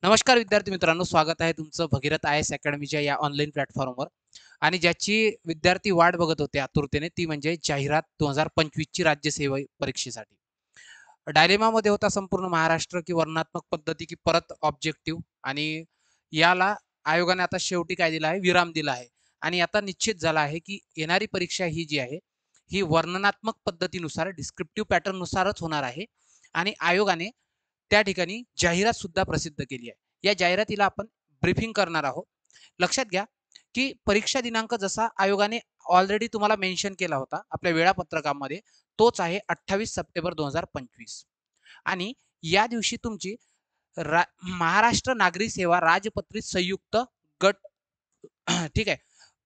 नमस्कार विद्यार्थी मित्रांनो, स्वागत आहे तुमचं भगीरथ आय-एस अकॅडमीच्या या ऑनलाईन प्लॅटफॉर्मवर. आणि ज्याची विद्यार्थी वाट बघत होते आतुरतेने ती म्हणजे जाहिरात 2025 ची राज्यसेवा परीक्षेसाठी. डायलेमामध्ये होता संपूर्ण महाराष्ट्र की वर्णनात्मक पद्धती की परत ऑब्जेक्टिव्ह. आणि याला आयोगाने आता शेवटी काय दिला आहे, विराम दिला आहे. आणि आता निश्चित झाला आहे की येणारी परीक्षा ही जी आहे ही वर्णनात्मक पद्धतीनुसार डिस्क्रिप्टिव्ह पॅटर्न नुसारच होणार आहे. आणि आयोगाने त्या ठिकाणी जाहिरात सुद्धा प्रसिद्ध केली आहे. या जाहिरातीला आपण ब्रीफिंग करणार आहोत. लक्षात घ्या की परीक्षा दिनांक जसा आयोगाने ऑलरेडी तुम्हाला मेन्शन केला होता आपल्या वेळापत्रकामध्ये, तोच आहे 28 सप्टेंबर 2025. आणि या दिवशी तुमची महाराष्ट्र नागरी सेवा राजपत्रित संयुक्त गट ठीक आहे,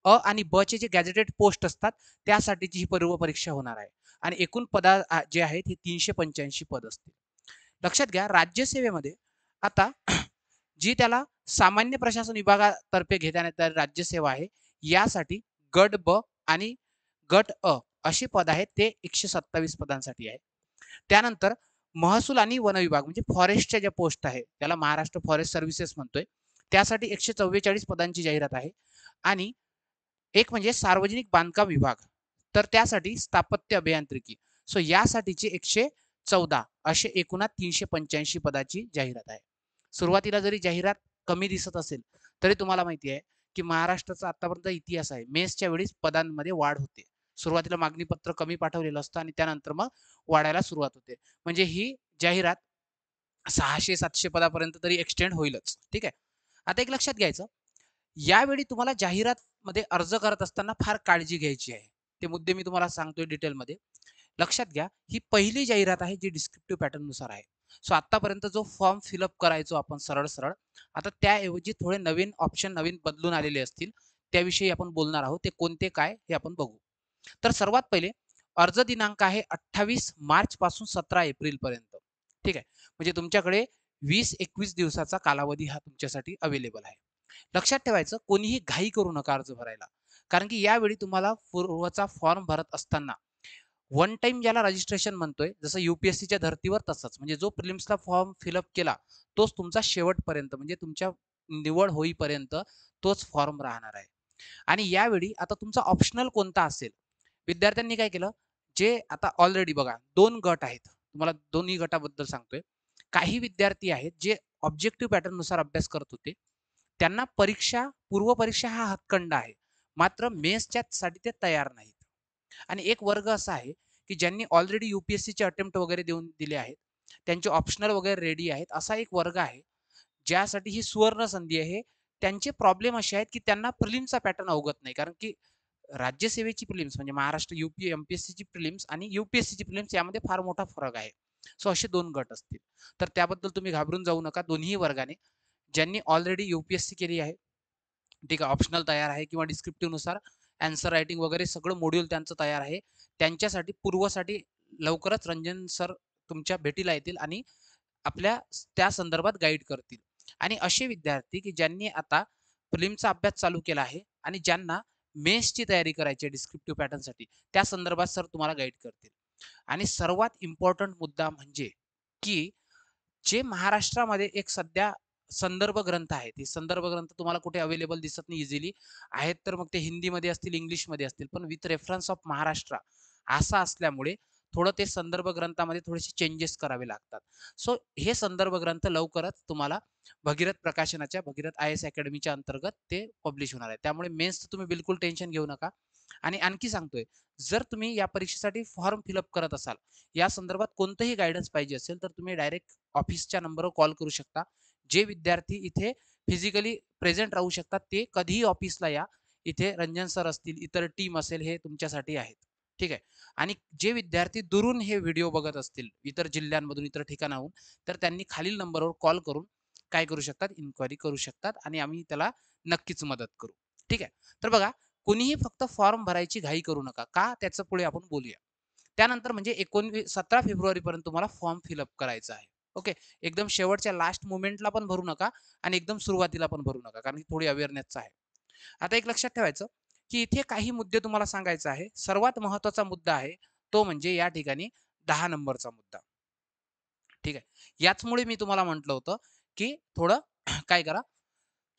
अ आणि ब चे जे गॅझेटेड पोस्ट असतात त्यासाठीची ही पूर्व परीक्षा होणार आहे. आणि एकूण पद जे आहेत हे 385 पद असतील. लक्षात घ्या राज्यसेवेमध्ये आता जी त्याला सामान्य प्रशासन विभागातर्फे घेण्यात येणारी राज्यसेवा आहे, यासाठी गट ब आणि गट अ अशी पद आहेत, ते 127 पदांसाठी आहे. त्यानंतर महसूल आणि वन विभाग म्हणजे फॉरेस्टच्या ज्या पोस्ट आहे त्याला महाराष्ट्र फॉरेस्ट सर्व्हिसेस म्हणतोय, त्यासाठी 144 पदांची जाहिरात आहे. आणि एक म्हणजे सार्वजनिक बांधकाम विभाग, तर त्यासाठी स्थापत्य अभियांत्रिकी. सो यासाठीचे 114 असे एकूणात 385 पदाची जाहिरात आहे. सुरुवातीला जरी जाहिरात कमी दिसत असेल तरी तुम्हाला माहिती आहे की महाराष्ट्राचा आतापर्यंत इतिहास आहे, मेन्सच्या वेळीच पदांमध्ये वाढ होते. सुरुवातीला मागणी पत्र कमी पाठवलेलं असतं आणि त्यानंतर मग वाढायला सुरुवात होते. म्हणजे ही जाहिरात 600-700 पदापर्यंत तरी एक्सटेंड होईलच. ठीक आहे. आता एक लक्षात घ्यायचं, यावेळी तुम्हाला जाहिरात मध्ये अर्ज करत असताना फार काळजी घ्यायची आहे. ते मुद्दे मी तुम्हाला सांगतोय डिटेलमध्ये. लक्षात घ्या, ही पहिली जाहिरात आहे जी डिस्क्रिप्टिव्ह पॅटर्न नुसार आहे. सो आतापर्यंत जो फॉर्म फिलअप करायचो आपण सरळ-सरळ, आता त्याऐवजी थोडे नवीन ऑप्शन नवीन बदलून आलेले असतील. त्याविषयी आपण बोलणार आहोत. ते कोणते काय हे आपण बघू. तर सर्वात पहिले अर्ज दिनांक आहे 28 मार्च पासून 17 एप्रिल पर्यंत. ठीक आहे. म्हणजे तुमच्याकडे 20-21 दिवसाचा कालावधी हा तुमच्यासाठी अवेलेबल आहे. लक्षात ठेवायचं, कोणीही घाई करू नका अर्ज भरायला. कारण की यावेळी तुम्हाला पूर्वचा फॉर्म भरत असताना वन टाइम ज्याला रजिस्ट्रेशन म्हणतोय, जसं यूपीएससीच्या धर्तीवर तसंच म्हणजे जो प्रिलिम्सला फॉर्म फिलअप केला तोच तुमचा शेवटपर्यंत म्हणजे तुमच्या निवड होईपर्यंत तोच फॉर्म राहणार आहे. आणि यावेळी आता तुमचा ऑप्शनल कोणता असेल, विद्यार्थ्यांनी काय केलं, जे आता ऑलरेडी बघा 2 गट आहेत. तुम्हाला दोन्ही गटाबद्दल सांगतोय. काही विद्यार्थी आहेत जे ऑब्जेक्टिव्ह पॅटर्न नुसार अभ्यास करत होते. त्यांना पूर्व परीक्षा हा हातखंडा आहे. मात्र मेन्सच्या साठी ते तयार नाहीत. आणि एक वर्ग असा आहे, की ज्यांनी ऑलरेडी यूपीएससीचे अटेम्प्ट वगैरे देऊन दिले आहेत. त्यांचे ऑप्शनल वगैरे रेडी आहेत. असा एक वर्ग आहे, ज्यासाठी ही सुवर्ण संधी आहे. त्यांचे प्रॉब्लेम असे आहेत, की त्यांना प्रिलिम्सचा पॅटर्न अवगत नाही. कारण की राज्यसेवेची प्रिलिम्स म्हणजे महाराष्ट्र एमपीएससीची प्रिलिम्स आणि यूपीएससीची प्रिलिम्स यामध्ये फार मोठा फरक आहे. सो असे 2 गट असतील. तर त्याबद्दल तुम्ही घाबरून जाऊ नका. दोन्ही वर्गाने ज्यांनी ऑलरेडी यूपीएससी केली आहे, ठीक आहे, ऑप्शनल तयार आहे किंवा डिस्क्रिप्टिव्ह नुसार आन्सर रायटिंग वगैरे सगळं मॉड्यूल त्यांचं तयार आहे. त्यांच्यासाठी पूर्वसाठी लवकरच रंजन सर तुमच्या भेटीला येतील आणि आपल्या त्या संदर्भात गाईड करतील. आणि असे विद्यार्थी की ज्यांनी आता प्रिलिमचा अभ्यास चालू केला आहे आणि ज्यांना मेन्सची तयारी करायची आहे डिस्क्रिप्टिव्ह पॅटर्नसाठी, त्या संदर्भात सर तुम्हाला गाईड करतील. आणि सर्वात इम्पॉर्टंट मुद्दा म्हणजे की जे महाराष्ट्रामध्ये एक सध्या संदर्भ ग्रंथ आहेत. हे संदर्भ ग्रंथ तुम्हाला कुठे अवेलेबल दिसत नाही इझिली. आहेत तर मग ते हिंदीमध्ये असतील, इंग्लिशमध्ये असतील. पण विथ रेफरन्स ऑफ महाराष्ट्र असा असल्यामुळे थोडं ते संदर्भ ग्रंथामध्ये थोडेसे चेंजेस करावे लागतात. सो हे संदर्भ ग्रंथ लवकरच तुम्हाला भगीरथ प्रकाशनाच्या भगीरथ आय-एस अकॅडमीच्या अंतर्गत ते पब्लिश होणार आहे. त्यामुळे मेन्सचं तुम्ही बिलकुल टेन्शन घेऊ नका. आणि आणखी सांगतोय, जर तुम्ही या परीक्षेसाठी फॉर्म फिलअप करत असाल, या संदर्भात कोणतंही गाईडन्स पाहिजे असेल, तर तुम्ही डायरेक्ट ऑफिसच्या नंबरवर कॉल करू शकता. जे विद्यार्थी इथे फिजिकली प्रेझेंट राहू शकतात ते कधीही ऑफिसला या. इथे रंजन सर असतील, इतर टीम असेल, हे तुमच्यासाठी आहेत. ठीक आहे. आणि जे विद्यार्थी दुरून हे व्हिडिओ बघत असतील इतर जिल्ह्यांमधून, इतर ठिकाणाहून, तर त्यांनी खालील नंबरवर कॉल करून काय करू शकतात, इन्क्वायरी करू शकतात आणि आम्ही त्याला नक्कीच मदत करू. ठीक आहे. तर बघा, कुणीही फक्त फॉर्म भरायची घाई करू नका. का? त्याचं पुढे आपण बोलूया. त्यानंतर म्हणजे 17 फेब्रुवारीपर्यंत तुम्हाला फॉर्म फिलअप करायचा आहे. ओके. एकदम शेवटच्या लास्ट मोमेंटला पण भरू नका आणि एकदम सुरुवातीला पण भरू नका, कारण की थोडी अवेअरनेसचं आहे. आता एक लक्षात ठेवायचं, की इथे काही मुद्दे तुम्हाला सांगायचे आहे. सर्वात महत्त्वाचा मुद्दा आहे, तो म्हणजे या ठिकाणी 10 नंबरचा मुद्दा. ठीक आहे. याचमुळे मी तुम्हाला म्हटलं होतं, की थोडं काय करा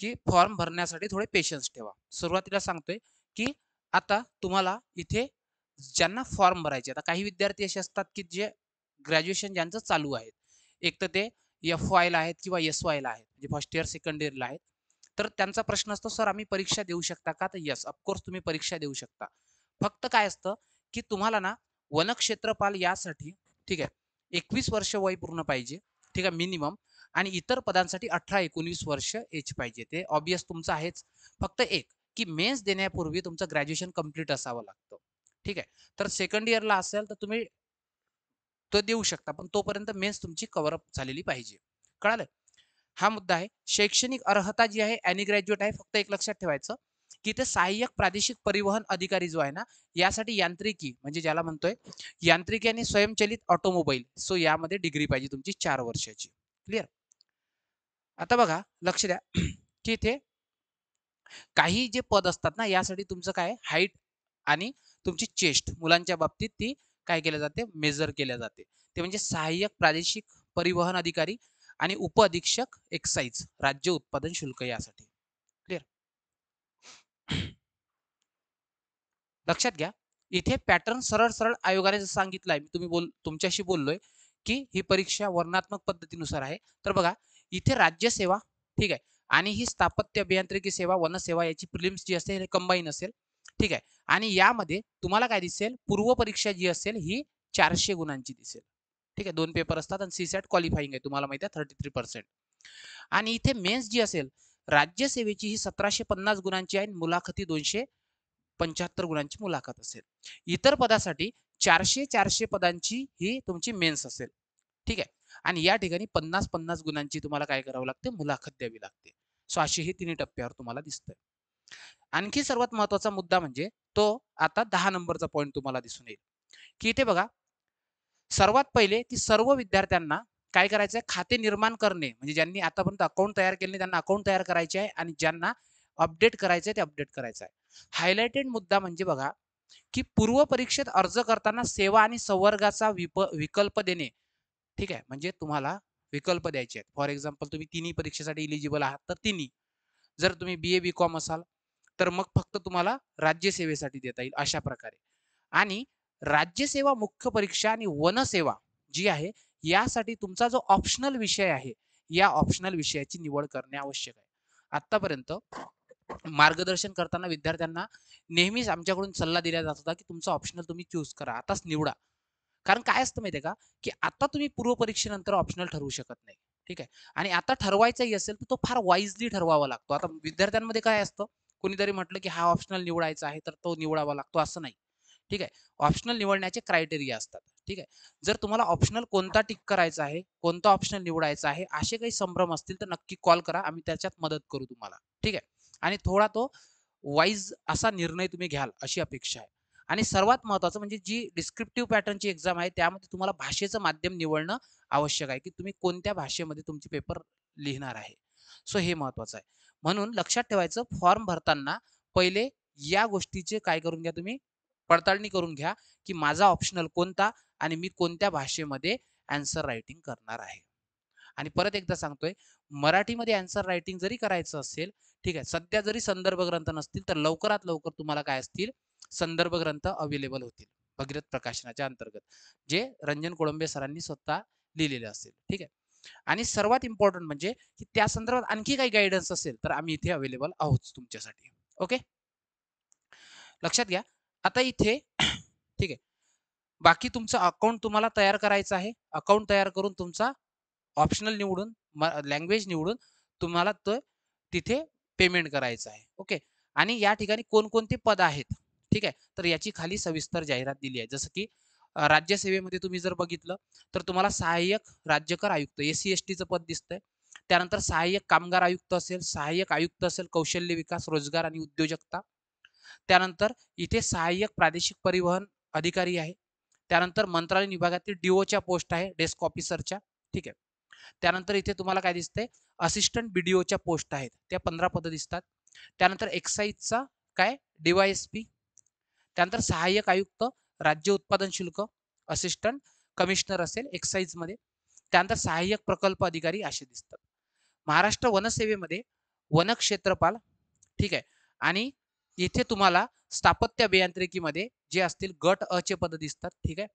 की फॉर्म भरण्यासाठी थोडे पेशन्स ठेवा. सुरुवातीला सांगतोय की आता तुम्हाला इथे ज्यांना फॉर्म भरायचे, आता काही विद्यार्थी असे असतात की जे ग्रॅज्युएशन ज्यांचं चालू आहे, एक तर ते एफ-वायला आहेत किंवा एस-वायला आहेत, म्हणजे फर्स्ट इयर, सेकंड इयरला आहेत. तर त्यांचा प्रश्न असतो, "सर आम्ही परीक्षा देऊ शकता का?" तर येस, ऑफकोर्स तुम्ही परीक्षा देऊ शकता. फक्त काय असतं की तुम्हाला ना वनक्षेत्रपाल यासाठी, ठीक आहे, 21 वर्ष वय पूर्ण पाहिजे, ठीक आहे, मिनिमम. आणि इतर पदांसाठी 18-19 वर्ष एज पाहिजे. ते ऑब्वियस तुमचं आहेच. फक्त एक की मेन्स देण्यापूर्वी तुमचं ग्रॅज्युएशन कंप्लीट असावं लागतं. ठीक आहे. तर सेकंड इयरला असेल तर तुम्ही तो देऊ शकता. पण तोपर्यंत मेन्स तुमची कव्हर अप झालेली पाहिजे. कळालं? हा मुद्दा आहे. शैक्षणिक अर्हता जी आहे ॲनी ग्रॅज्युएट आहे. फक्त एक लक्षात ठेवायचं की ते सहाय्यक प्रादेशिक परिवहन अधिकारी जो आहे ना, यासाठी यांत्रिकी म्हणजे ज्याला म्हणतोय यांत्रिकी आणि स्वयंचलित ऑटोमोबाईल, सो यामध्ये डिग्री पाहिजे तुमची 4 वर्षाची. क्लिअर? आता बघा, लक्ष द्या की इथे काही जे पद असतात ना, यासाठी तुमचं काय हाईट आणि तुमची चेस्ट मुलांच्या बाबतीत ती काय केल्या जाते, मेजर केल्या जाते. ते म्हणजे सहाय्यक प्रादेशिक परिवहन अधिकारी आणि उप अधीक्षक एक्साईज राज्य उत्पादन शुल्क यासाठी. क्लिअर? लक्षात घ्या, इथे पॅटर्न सरळ सरळ आयोगाने जसं सांगितलंय, मी तुमच्याशी बोललोय की ही परीक्षा वर्णात्मक पद्धतीनुसार आहे. तर बघा, इथे राज्यसेवा, ठीक आहे, आणि ही स्थापत्य अभियांत्रिकी सेवा, वनसेवा याची प्रिलिम्स जी असेल हे कंबाईन असेल. ठीक आहे. आणि यामध्ये तुम्हाला काय दिसेल, पूर्व परीक्षा जी असेल ही 400 गुणांची दिसेल. ठीक आहे, 2 पेपर असतात आणि सीसॅट क्वालिफाईंग आहे, तुम्हाला माहिती आहे 33%. आणि इथे मेन्स जी असेल राज्यसेवेची ही 1750 गुणांची आहे, मुलाखती 275 गुणांची मुलाखत असेल. इतर पदासाठी 400 पदांची ही तुमची मेन्स असेल. ठीक आहे. आणि या ठिकाणी 50 गुणांची तुम्हाला काय करावं लागते, मुलाखत द्यावी लागते. सो अशी ही तिन्ही टप्प्यावर तुम्हाला दिसतंय. आणखी सर्वात महत्वाचा मुद्दा म्हणजे तो आता 10 नंबरचा पॉईंट तुम्हाला दिसून येईल, की इथे बघा, सर्वात पहिले की सर्व विद्यार्थ्यांना काय करायचंय, खाते निर्माण करणे, म्हणजे ज्यांनी आतापर्यंत अकाउंट तयार केले नाही त्यांना अकाउंट तयार करायचे आहे आणि ज्यांना अपडेट करायचंय ते अपडेट करायचं आहे. हायलाइटेड मुद्दा म्हणजे बघा, की पूर्व परीक्षेत अर्ज करताना सेवा आणि संवर्गाचा विकल्प देणे. ठीक आहे, म्हणजे तुम्हाला विकल्प द्यायचे आहेत. फॉर एक्झाम्पल तुम्ही तिन्ही परीक्षेसाठी इलिजिबल आहात तर तिन्ही. जर तुम्ही BA BCom असाल तर मग फक्त तुम्हाला राज्यसेवेसाठी देता येईल अशा प्रकारे. आणि राज्यसेवा मुख्य परीक्षा आणि वनसेवा जी आहे यासाठी तुमचा जो ऑप्शनल विषय आहे, या ऑप्शनल विषयाची निवड करणे आवश्यक आहे. आतापर्यंत मार्गदर्शन करताना विद्यार्थ्यांना नेहमीच आमच्याकडून सल्ला दिला जात होता की तुमचा ऑप्शनल तुम्ही चूज करा, आताच निवडा. कारण काय असतं माहितीये का, की आता तुम्ही पूर्व परीक्षेनंतर ऑप्शनल ठरवू शकत नाही. ठीक आहे. आणि आता ठरवायचाही असेल तर तो फार वाईजली ठरवावा लागतो. आता विद्यार्थ्यांमध्ये काय असतं, कोणीतरी म्हटलं की हा ऑप्शनल निवडायचा आहे तर तो निवडावा लागतो असं नाही. ठीक आहे. ऑप्शनल निवडण्याचे क्रायटेरिया असतात. ठीक आहे. जर तुम्हाला ऑप्शनल कोणता टिक करायचा आहे, कोणता ऑप्शनल निवडायचा आहे, असे काही संभ्रम असतील तर नक्की कॉल करा. आम्ही त्याच्यात मदत करू तुम्हाला. ठीक आहे. आणि थोडा तो वाईज असा निर्णय तुम्ही घ्याल अशी अपेक्षा आहे. आणि सर्वात महत्त्वाचं म्हणजे जी डिस्क्रिप्टिव्ह पॅटर्नची एक्झाम आहे त्यामध्ये तुम्हाला भाषेचं माध्यम निवडणं आवश्यक आहे, की तुम्ही कोणत्या भाषेमध्ये तुमचे पेपर लिहिणार आहे. सो हे महत्त्वाचं आहे. म्हणून लक्षात ठेवायचं, फॉर्म भरताना पहिले या गोष्टीचे काय करून घ्या, तुम्ही पडताळणी करून घ्या, की माझा ऑप्शनल कोणता आणि मी कोणत्या भाषेमध्ये ॲन्सर रायटिंग करणार आहे. आणि परत एकदा सांगतोय, मराठीमध्ये ॲन्सर रायटिंग जरी करायचं असेल, ठीक आहे, सध्या जरी संदर्भ ग्रंथ नसतील तर लवकरात लवकर तुम्हाला काय असतील, संदर्भ ग्रंथ अवेलेबल होतील भगीरथ प्रकाशनाच्या अंतर्गत, जे रंजन कोळंबे सरांनी स्वतः लिहिलेले असेल. ठीक आहे. आणि सर्वात इम्पॉर्टंट म्हणजे की त्या संदर्भात आणखी काही गाईडन्स असेल तर आम्ही इथे अवेलेबल आहोत तुमच्यासाठी. ओके, लक्षात घ्या. आता इथे ठीक आहे, बाकी तुमचं अकाउंट तुम्हाला तयार करायचं आहे. अकाउंट तयार करून तुमचा ऑप्शनल निवडून, लँग्वेज निवडून तुम्हाला तो तिथे पेमेंट करायचं आहे. ओके. आणि या ठिकाणी कोणकोणते पद आहेत, ठीक आहे, तर याची खाली सविस्तर जाहिरात दिली आहे. जसं की राज्यसेवेमध्ये तुम्ही जर बघितलं तर तुम्हाला सहाय्यक राज्यकर आयुक्त SC STचं पद दिसतंय. त्यानंतर सहाय्यक कामगार आयुक्त असेल, सहाय्यक आयुक्त असेल कौशल्य विकास, रोजगार आणि उद्योजकता. त्यानंतर इथे सहाय्यक प्रादेशिक परिवहन अधिकारी आहे. त्यानंतर मंत्रालयीन विभागातील DOच्या पोस्ट आहे, डेस्क ऑफिसरच्या. ठीक आहे. त्यानंतर इथे तुम्हाला काय दिसतंय, असिस्टंट BDOच्या पोस्ट आहेत, त्या 15 पदं दिसतात. त्यानंतर एक्साईजचा काय, DYSP. त्यानंतर सहाय्यक आयुक्त राज्य उत्पादन शुल्क, असिस्टंट कमिशनर असेल एक्साईजमध्ये. त्यानंतर सहाय्यक प्रकल्प अधिकारी असे दिसतात. महाराष्ट्र वनसेवेमध्ये वनक्षेत्रपाल, ठीक आहे. आणि इथे तुम्हाला स्थापत्य अभियांत्रिकीमध्ये जे असतील गट अ चे पद दिसतात, ठीक आहे.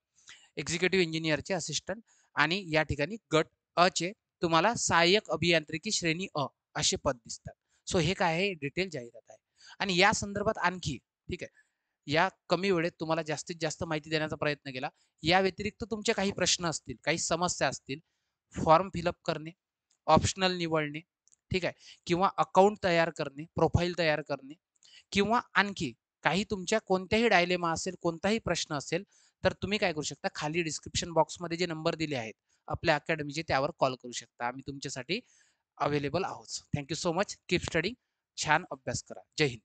एक्झिक्युटिव्ह इंजिनिअरचे असिस्टंट. आणि या ठिकाणी गट अ चे तुम्हाला सहाय्यक अभियांत्रिकी श्रेणी अ असे पद दिसतात. सो हे काय आहे, डिटेल जाहिरात आहे. आणि या संदर्भात आणखी, ठीक आहे, या कमी वेळेत तुम्हाला जास्तीत जास्त माहिती देण्याचा प्रयत्न केला. या व्यतिरिक्त तुमचे काही प्रश्न असतील, काही समस्या असतील, फॉर्म फिलअप करणे, ऑप्शनल निवडणे, ठीक आहे, किंवा अकाउंट तयार करणे, प्रोफाईल तयार करणे, किंवा आणखी काही तुमच्या कोणत्याही डायलेमा असेल, कोणताही प्रश्न असेल, तर तुम्ही काय करू शकता, खाली डिस्क्रिप्शन बॉक्समध्ये जे नंबर दिले आहेत आपल्या अकॅडमीचे, त्यावर कॉल करू शकता. आम्ही तुमच्यासाठी अवेलेबल आहोत. Thank you so much. Keep studying. छान अभ्यास करा. जय हिंद.